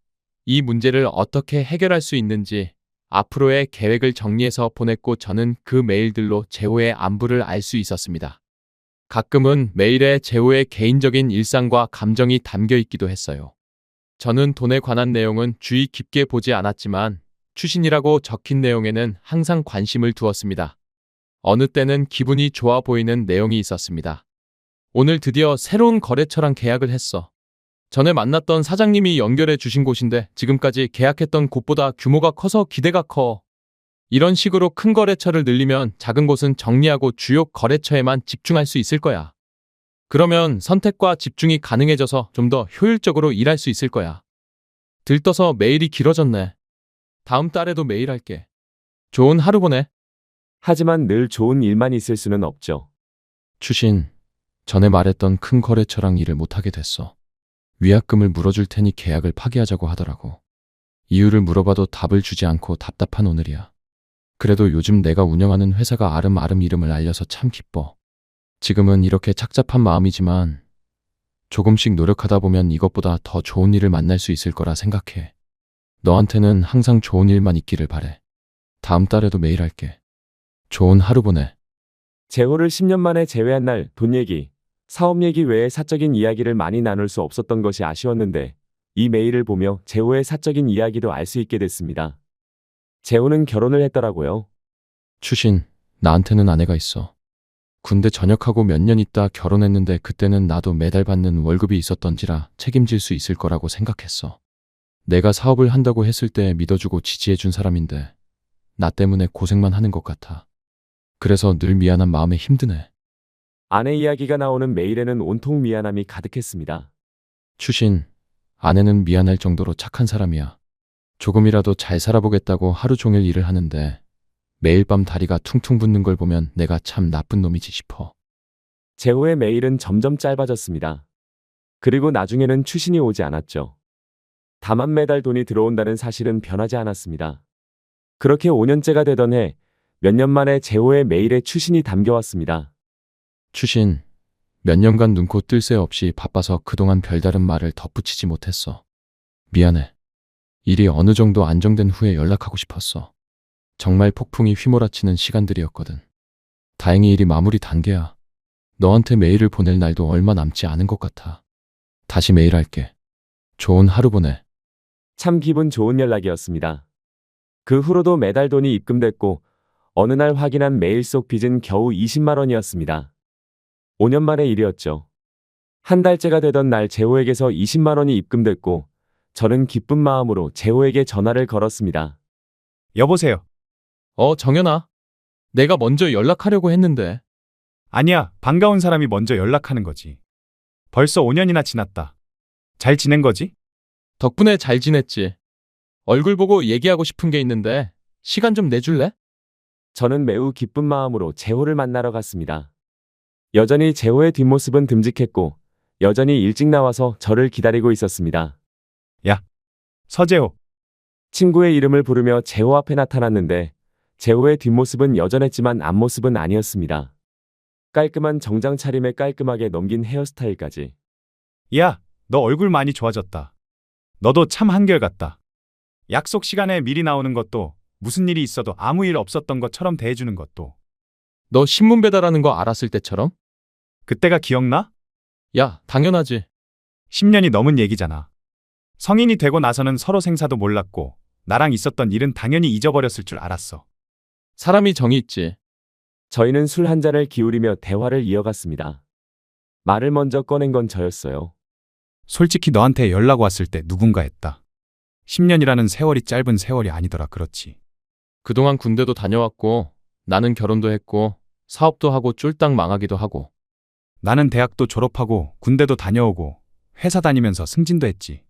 이 문제를 어떻게 해결할 수 있는지 앞으로의 계획을 정리해서 보냈고 저는 그 메일들로 재호의 안부를 알 수 있었습니다. 가끔은 메일에 재호의 개인적인 일상과 감정이 담겨 있기도 했어요. 저는 돈에 관한 내용은 주의 깊게 보지 않았지만 추신이라고 적힌 내용에는 항상 관심을 두었습니다. 어느 때는 기분이 좋아 보이는 내용이 있었습니다. 오늘 드디어 새로운 거래처랑 계약을 했어. 전에 만났던 사장님이 연결해 주신 곳인데 지금까지 계약했던 곳보다 규모가 커서 기대가 커. 이런 식으로 큰 거래처를 늘리면 작은 곳은 정리하고 주요 거래처에만 집중할 수 있을 거야. 그러면 선택과 집중이 가능해져서 좀 더 효율적으로 일할 수 있을 거야. 들떠서 메일이 길어졌네. 다음 달에도 메일 할게. 좋은 하루 보내. 하지만 늘 좋은 일만 있을 수는 없죠. 추신, 전에 말했던 큰 거래처랑 일을 못하게 됐어. 위약금을 물어줄 테니 계약을 파기하자고 하더라고. 이유를 물어봐도 답을 주지 않고 답답한 오늘이야. 그래도 요즘 내가 운영하는 회사가 아름아름 이름을 알려서 참 기뻐. 지금은 이렇게 착잡한 마음이지만 조금씩 노력하다 보면 이것보다 더 좋은 일을 만날 수 있을 거라 생각해. 너한테는 항상 좋은 일만 있기를 바래. 다음 달에도 매일 할게. 좋은 하루 보내. 재호를 10년 만에 재회한 날 돈 얘기, 사업 얘기 외에 사적인 이야기를 많이 나눌 수 없었던 것이 아쉬웠는데 이 메일을 보며 재호의 사적인 이야기도 알 수 있게 됐습니다. 재호는 결혼을 했더라고요. 추신, 나한테는 아내가 있어. 군대 전역하고 몇 년 있다 결혼했는데 그때는 나도 매달 받는 월급이 있었던지라 책임질 수 있을 거라고 생각했어. 내가 사업을 한다고 했을 때 믿어주고 지지해준 사람인데 나 때문에 고생만 하는 것 같아. 그래서 늘 미안한 마음에 힘드네. 아내 이야기가 나오는 메일에는 온통 미안함이 가득했습니다. 추신, 아내는 미안할 정도로 착한 사람이야. 조금이라도 잘 살아보겠다고 하루 종일 일을 하는데 매일 밤 다리가 퉁퉁 붓는 걸 보면 내가 참 나쁜 놈이지 싶어. 재호의 메일은 점점 짧아졌습니다. 그리고 나중에는 추신이 오지 않았죠. 다만 매달 돈이 들어온다는 사실은 변하지 않았습니다. 그렇게 5년째가 되던 해 몇 년 만에 재호의 메일에 추신이 담겨왔습니다. 추신, 몇 년간 눈코 뜰 새 없이 바빠서 그동안 별다른 말을 덧붙이지 못했어. 미안해. 일이 어느 정도 안정된 후에 연락하고 싶었어. 정말 폭풍이 휘몰아치는 시간들이었거든. 다행히 일이 마무리 단계야. 너한테 메일을 보낼 날도 얼마 남지 않은 것 같아. 다시 메일할게. 좋은 하루 보내. 참 기분 좋은 연락이었습니다. 그 후로도 매달 돈이 입금됐고 어느 날 확인한 메일 속 빚은 겨우 20만 원이었습니다. 5년 만의 일이었죠. 한 달째가 되던 날 재호에게서 20만 원이 입금됐고 저는 기쁜 마음으로 재호에게 전화를 걸었습니다. 여보세요. 정연아. 내가 먼저 연락하려고 했는데. 아니야, 반가운 사람이 먼저 연락하는 거지. 벌써 5년이나 지났다. 잘 지낸 거지? 덕분에 잘 지냈지. 얼굴 보고 얘기하고 싶은 게 있는데 시간 좀 내줄래? 저는 매우 기쁜 마음으로 재호를 만나러 갔습니다. 여전히 재호의 뒷모습은 듬직했고 여전히 일찍 나와서 저를 기다리고 있었습니다. 야, 서재호. 친구의 이름을 부르며 재호 앞에 나타났는데 재호의 뒷모습은 여전했지만 앞모습은 아니었습니다. 깔끔한 정장 차림에 깔끔하게 넘긴 헤어스타일까지. 야, 너 얼굴 많이 좋아졌다. 너도 참 한결같다. 약속 시간에 미리 나오는 것도, 무슨 일이 있어도 아무 일 없었던 것처럼 대해주는 것도. 너 신문 배달하는 거 알았을 때처럼? 그때가 기억나? 야, 당연하지. 10년이 넘은 얘기잖아. 성인이 되고 나서는 서로 생사도 몰랐고, 나랑 있었던 일은 당연히 잊어버렸을 줄 알았어. 사람이 정이 있지. 저희는 술 한 잔을 기울이며 대화를 이어갔습니다. 말을 먼저 꺼낸 건 저였어요. 솔직히 너한테 연락 왔을 때 누군가 했다. 10년이라는 세월이 짧은 세월이 아니더라, 그렇지. 그동안 군대도 다녀왔고, 나는 결혼도 했고, 사업도 하고 쫄딱 망하기도 하고. 나는 대학도 졸업하고, 군대도 다녀오고, 회사 다니면서 승진도 했지.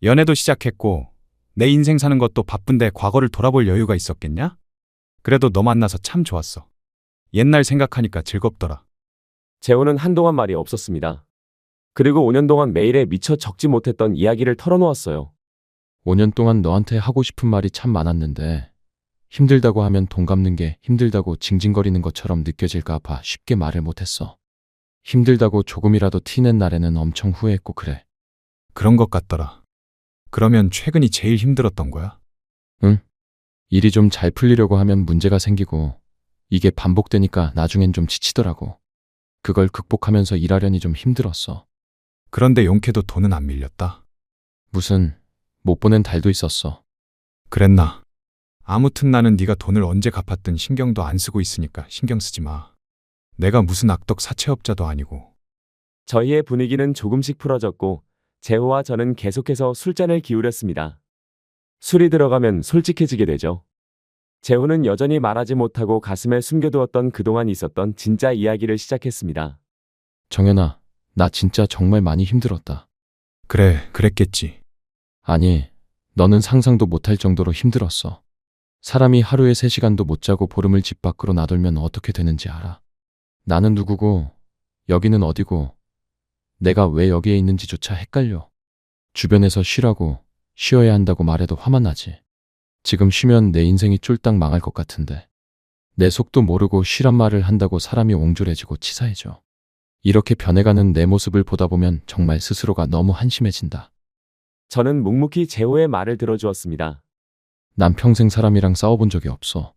연애도 시작했고, 내 인생 사는 것도 바쁜데 과거를 돌아볼 여유가 있었겠냐? 그래도 너 만나서 참 좋았어. 옛날 생각하니까 즐겁더라. 재호는 한동안 말이 없었습니다. 그리고 5년 동안 매일에 미처 적지 못했던 이야기를 털어놓았어요. 5년 동안 너한테 하고 싶은 말이 참 많았는데, 힘들다고 하면 돈 갚는 게 힘들다고 징징거리는 것처럼 느껴질까 봐 쉽게 말을 못했어. 힘들다고 조금이라도 티낸 날에는 엄청 후회했고 그래. 그런 것 같더라. 그러면 최근이 제일 힘들었던 거야? 일이 좀 잘 풀리려고 하면 문제가 생기고, 이게 반복되니까 나중엔 좀 지치더라고. 그걸 극복하면서 일하려니 좀 힘들었어. 그런데 용케도 돈은 안 밀렸다. 무슨 못 보낸 달도 있었어. 그랬나? 아무튼 나는 네가 돈을 언제 갚았든 신경도 안 쓰고 있으니까 신경 쓰지 마. 내가 무슨 악덕 사채업자도 아니고. 저희의 분위기는 조금씩 풀어졌고 재호와 저는 계속해서 술잔을 기울였습니다. 술이 들어가면 솔직해지게 되죠. 재호는 여전히 말하지 못하고 가슴에 숨겨두었던 그동안 있었던 진짜 이야기를 시작했습니다. 정연아, 나 진짜 정말 많이 힘들었다. 그래, 그랬겠지. 아니, 너는 상상도 못할 정도로 힘들었어. 사람이 하루에 3시간도 못 자고 보름을 집 밖으로 나돌면 어떻게 되는지 알아. 나는 누구고, 여기는 어디고, 내가 왜 여기에 있는지조차 헷갈려. 주변에서 쉬라고, 쉬어야 한다고 말해도 화만 나지. 지금 쉬면 내 인생이 쫄딱 망할 것 같은데. 내 속도 모르고 쉬란 말을 한다고 사람이 옹졸해지고 치사해져. 이렇게 변해가는 내 모습을 보다 보면 정말 스스로가 너무 한심해진다. 저는 묵묵히 재호의 말을 들어주었습니다. 난 평생 사람이랑 싸워본 적이 없어.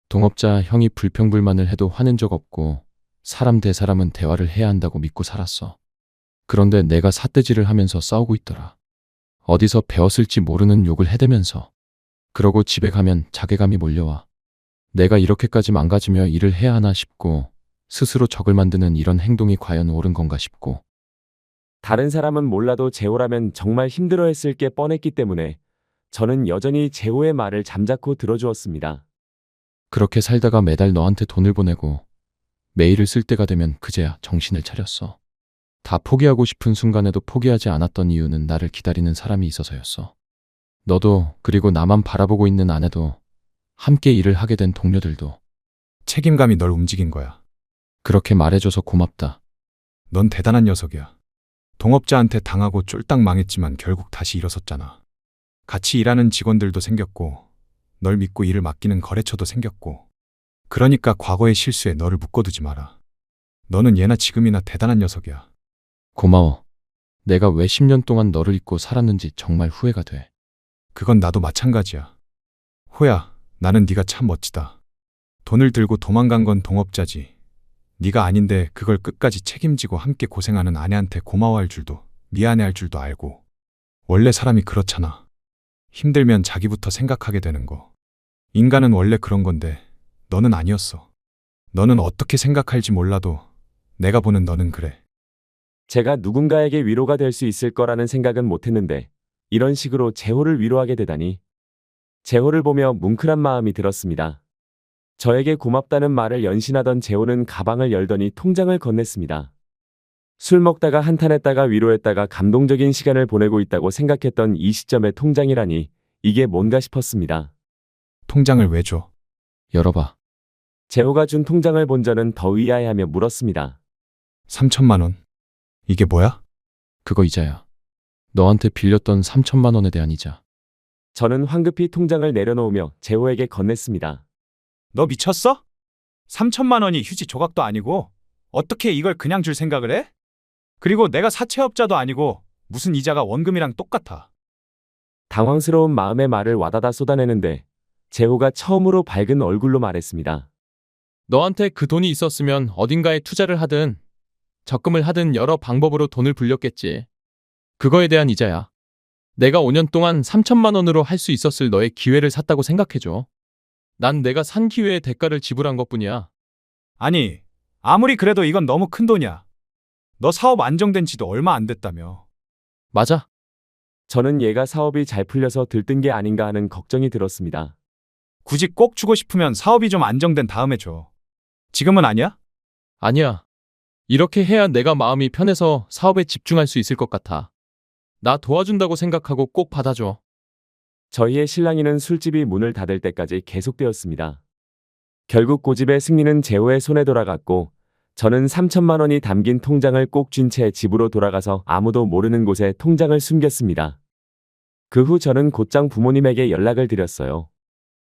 동업자 형이 불평불만을 해도 화낸 적 없고, 사람 대 사람은 대화를 해야 한다고 믿고 살았어. 그런데 내가 삿대질을 하면서 싸우고 있더라. 어디서 배웠을지 모르는 욕을 해대면서. 그러고 집에 가면 자괴감이 몰려와. 내가 이렇게까지 망가지며 일을 해야 하나 싶고, 스스로 적을 만드는 이런 행동이 과연 옳은 건가 싶고. 다른 사람은 몰라도 재호라면 정말 힘들어했을 게 뻔했기 때문에 저는 여전히 재호의 말을 잠자코 들어주었습니다. 그렇게 살다가 매달 너한테 돈을 보내고 메일을 쓸 때가 되면 그제야 정신을 차렸어. 다 포기하고 싶은 순간에도 포기하지 않았던 이유는 나를 기다리는 사람이 있어서였어. 너도, 그리고 나만 바라보고 있는 아내도, 함께 일을 하게 된 동료들도. 책임감이 널 움직인 거야. 그렇게 말해줘서 고맙다. 넌 대단한 녀석이야. 동업자한테 당하고 쫄딱 망했지만 결국 다시 일어섰잖아. 같이 일하는 직원들도 생겼고, 널 믿고 일을 맡기는 거래처도 생겼고. 그러니까 과거의 실수에 너를 묶어두지 마라. 너는 예나 지금이나 대단한 녀석이야. 고마워. 내가 왜 10년 동안 너를 잊고 살았는지 정말 후회가 돼. 그건 나도 마찬가지야. 호야, 나는 네가 참 멋지다. 돈을 들고 도망간 건 동업자지. 네가 아닌데 그걸 끝까지 책임지고 함께 고생하는 아내한테 고마워할 줄도, 미안해할 줄도 알고. 원래 사람이 그렇잖아. 힘들면 자기부터 생각하게 되는 거. 인간은 원래 그런 건데 너는 아니었어. 너는 어떻게 생각할지 몰라도 내가 보는 너는 그래. 제가 누군가에게 위로가 될 수 있을 거라는 생각은 못했는데 이런 식으로 재호를 위로하게 되다니. 재호를 보며 뭉클한 마음이 들었습니다. 저에게 고맙다는 말을 연신하던 재호는 가방을 열더니 통장을 건넸습니다. 술 먹다가 한탄했다가 위로했다가 감동적인 시간을 보내고 있다고 생각했던 이 시점에 통장이라니 이게 뭔가 싶었습니다. 통장을 왜 줘? 열어봐. 재호가 준 통장을 본 저는 더 의아해하며 물었습니다. 3천만 원. 이게 뭐야? 그거 이자야. 너한테 빌렸던 3천만 원에 대한 이자. 저는 황급히 통장을 내려놓으며 재호에게 건넸습니다. 너 미쳤어? 3천만 원이 휴지 조각도 아니고 어떻게 이걸 그냥 줄 생각을 해? 그리고 내가 사채업자도 아니고 무슨 이자가 원금이랑 똑같아. 당황스러운 마음에 말을 와다다 쏟아내는데 재호가 처음으로 밝은 얼굴로 말했습니다. 너한테 그 돈이 있었으면 어딘가에 투자를 하든 적금을 하든 여러 방법으로 돈을 불렸겠지. 그거에 대한 이자야. 내가 5년 동안 3천만 원으로 할 수 있었을 너의 기회를 샀다고 생각해줘. 난 내가 산 기회의 대가를 지불한 것뿐이야. 아니, 아무리 그래도 이건 너무 큰 돈이야. 너 사업 안정된 지도 얼마 안 됐다며. 맞아. 저는 얘가 사업이 잘 풀려서 들뜬 게 아닌가 하는 걱정이 들었습니다. 굳이 꼭 주고 싶으면 사업이 좀 안정된 다음에 줘. 지금은 아니야? 아니야. 이렇게 해야 내가 마음이 편해서 사업에 집중할 수 있을 것 같아. 나 도와준다고 생각하고 꼭 받아줘. 저희의 실랑이는 술집이 문을 닫을 때까지 계속되었습니다. 결국 고집의 승리는 재호의 손에 돌아갔고 저는 3천만 원이 담긴 통장을 꼭 쥔 채 집으로 돌아가서 아무도 모르는 곳에 통장을 숨겼습니다. 그 후 저는 곧장 부모님에게 연락을 드렸어요.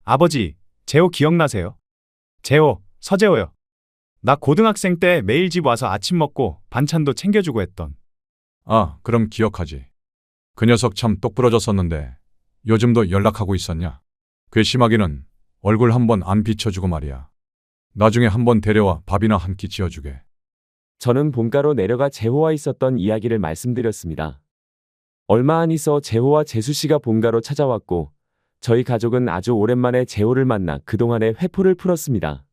아버지, 재호 기억나세요? 재호, 서재호요. 나 고등학생 때 매일 집 와서 아침 먹고 반찬도 챙겨주고 했던. 아, 그럼 기억하지. 그 녀석 참 똑부러졌었는데 요즘도 연락하고 있었냐? 괘씸하기는 얼굴 한번 안 비춰주고 말이야. 나중에 한번 데려와 밥이나 한 끼 지어주게. 저는 본가로 내려가 재호와 있었던 이야기를 말씀드렸습니다. 얼마 안 있어 재호와 재수 씨가 본가로 찾아왔고 저희 가족은 아주 오랜만에 재호를 만나 그동안의 회포를 풀었습니다.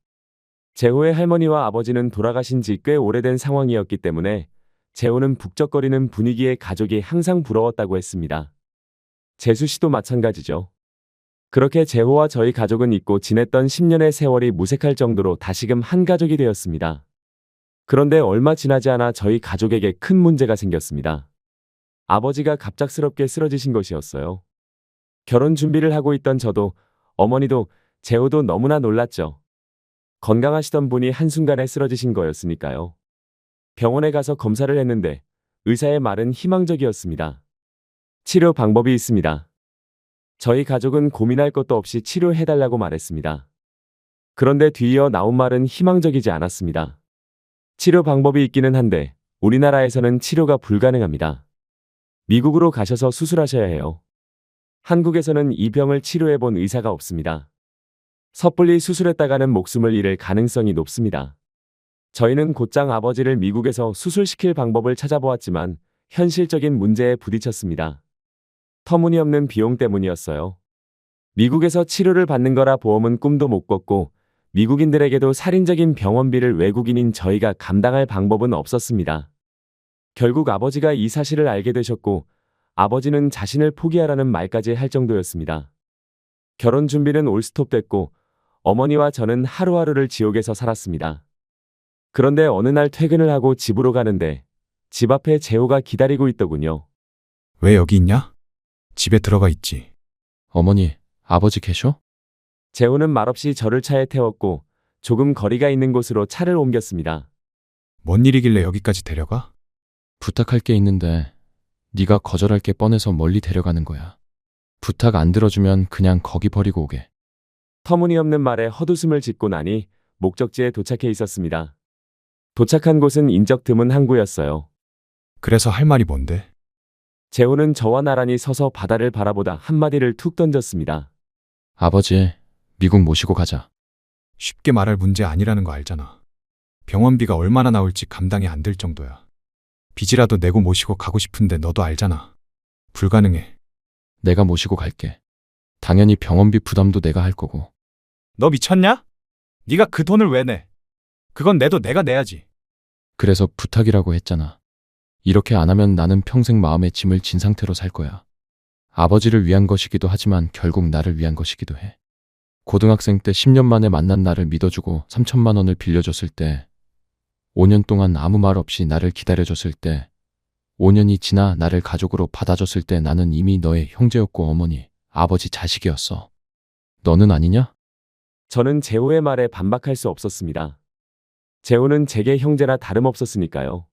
재호의 할머니와 아버지는 돌아가신 지 꽤 오래된 상황이었기 때문에 재호는 북적거리는 분위기에 가족이 항상 부러웠다고 했습니다. 재수 씨도 마찬가지죠. 그렇게 재호와 저희 가족은 잊고 지냈던 10년의 세월이 무색할 정도로 다시금 한 가족이 되었습니다. 그런데 얼마 지나지 않아 저희 가족에게 큰 문제가 생겼습니다. 아버지가 갑작스럽게 쓰러지신 것이었어요. 결혼 준비를 하고 있던 저도, 어머니도, 재호도 너무나 놀랐죠. 건강하시던 분이 한순간에 쓰러지신 거였으니까요. 병원에 가서 검사를 했는데 의사의 말은 희망적이었습니다. 치료 방법이 있습니다. 저희 가족은 고민할 것도 없이 치료해달라고 말했습니다. 그런데 뒤이어 나온 말은 희망적이지 않았습니다. 치료 방법이 있기는 한데 우리나라에서는 치료가 불가능합니다. 미국으로 가셔서 수술하셔야 해요. 한국에서는 이 병을 치료해본 의사가 없습니다. 섣불리 수술했다가는 목숨을 잃을 가능성이 높습니다. 저희는 곧장 아버지를 미국에서 수술시킬 방법을 찾아보았지만 현실적인 문제에 부딪혔습니다. 터무니없는 비용 때문이었어요. 미국에서 치료를 받는 거라 보험은 꿈도 못 꿨고 미국인들에게도 살인적인 병원비를 외국인인 저희가 감당할 방법은 없었습니다. 결국 아버지가 이 사실을 알게 되셨고 아버지는 자신을 포기하라는 말까지 할 정도였습니다. 결혼 준비는 올스톱 됐고 어머니와 저는 하루하루를 지옥에서 살았습니다. 그런데 어느 날 퇴근을 하고 집으로 가는데 집 앞에 재호가 기다리고 있더군요. 왜 여기 있냐? 집에 들어가 있지. 어머니, 아버지 계셔? 재호는 말없이 저를 차에 태웠고 조금 거리가 있는 곳으로 차를 옮겼습니다. 뭔 일이길래 여기까지 데려가? 부탁할 게 있는데 네가 거절할 게 뻔해서 멀리 데려가는 거야. 부탁 안 들어주면 그냥 거기 버리고 오게. 터무니없는 말에 헛웃음을 짓고 나니 목적지에 도착해 있었습니다. 도착한 곳은 인적 드문 항구였어요. 그래서 할 말이 뭔데? 재호는 저와 나란히 서서 바다를 바라보다 한마디를 툭 던졌습니다. 아버지, 미국 모시고 가자. 쉽게 말할 문제 아니라는 거 알잖아. 병원비가 얼마나 나올지 감당이 안 될 정도야. 빚이라도 내고 모시고 가고 싶은데 너도 알잖아. 불가능해. 내가 모시고 갈게. 당연히 병원비 부담도 내가 할 거고. 너 미쳤냐? 네가 그 돈을 왜 내? 그건 내도 내가 내야지. 그래서 부탁이라고 했잖아. 이렇게 안 하면 나는 평생 마음의 짐을 진 상태로 살 거야. 아버지를 위한 것이기도 하지만 결국 나를 위한 것이기도 해. 고등학생 때 10년 만에 만난 나를 믿어주고 3천만 원을 빌려줬을 때, 5년 동안 아무 말 없이 나를 기다려줬을 때, 5년이 지나 나를 가족으로 받아줬을 때 나는 이미 너의 형제였고 어머니, 아버지 자식이었어. 너는 아니냐? 저는 재호의 말에 반박할 수 없었습니다. 재호는 제게 형제나 다름없었으니까요.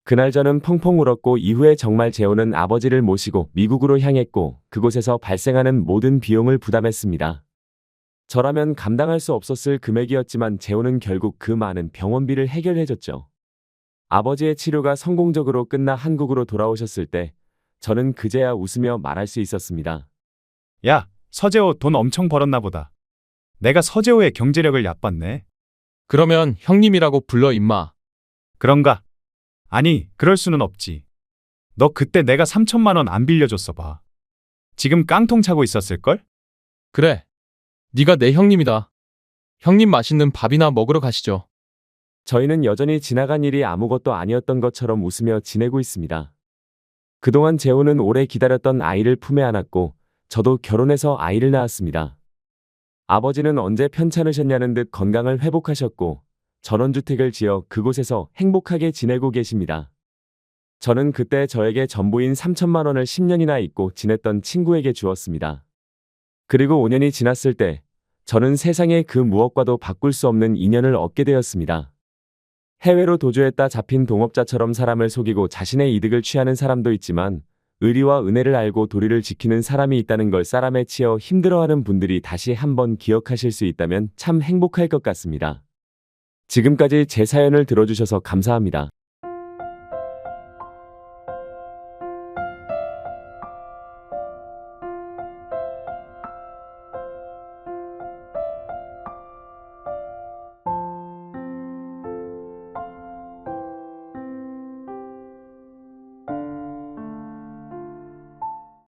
그날 저는 펑펑 울었고 이후에 정말 재호는 아버지를 모시고 미국으로 향했고 그곳에서 발생하는 모든 비용을 부담했습니다. 저라면 감당할 수 없었을 금액이었지만 재호는 결국 그 많은 병원비를 해결해줬죠. 아버지의 치료가 성공적으로 끝나 한국으로 돌아오셨을 때 저는 그제야 웃으며 말할 수 있었습니다. 야, 서재호 돈 엄청 벌었나 보다. 내가 서재호의 경제력을 얕봤네. 그러면 형님이라고 불러 임마. 그런가? 아니, 그럴 수는 없지. 너 그때 내가 3천만 원 안 빌려줬어 봐. 지금 깡통 차고 있었을걸? 그래. 네가 내 형님이다. 형님 맛있는 밥이나 먹으러 가시죠. 저희는 여전히 지나간 일이 아무것도 아니었던 것처럼 웃으며 지내고 있습니다. 그동안 재호는 오래 기다렸던 아이를 품에 안았고 저도 결혼해서 아이를 낳았습니다. 아버지는 언제 편찮으셨냐는 듯 건강을 회복하셨고 전원주택을 지어 그곳에서 행복하게 지내고 계십니다. 저는 그때 저에게 전부인 3천만 원을 10년이나 잊고 지냈던 친구에게 주었습니다. 그리고 5년이 지났을 때 저는 세상의 그 무엇과도 바꿀 수 없는 인연을 얻게 되었습니다. 해외로 도주했다 잡힌 동업자처럼 사람을 속이고 자신의 이득을 취하는 사람도 있지만 의리와 은혜를 알고 도리를 지키는 사람이 있다는 걸 쌀함에 치여 힘들어하는 분들이 다시 한번 기억하실 수 있다면 참 행복할 것 같습니다. 지금까지 제 사연을 들어주셔서 감사합니다.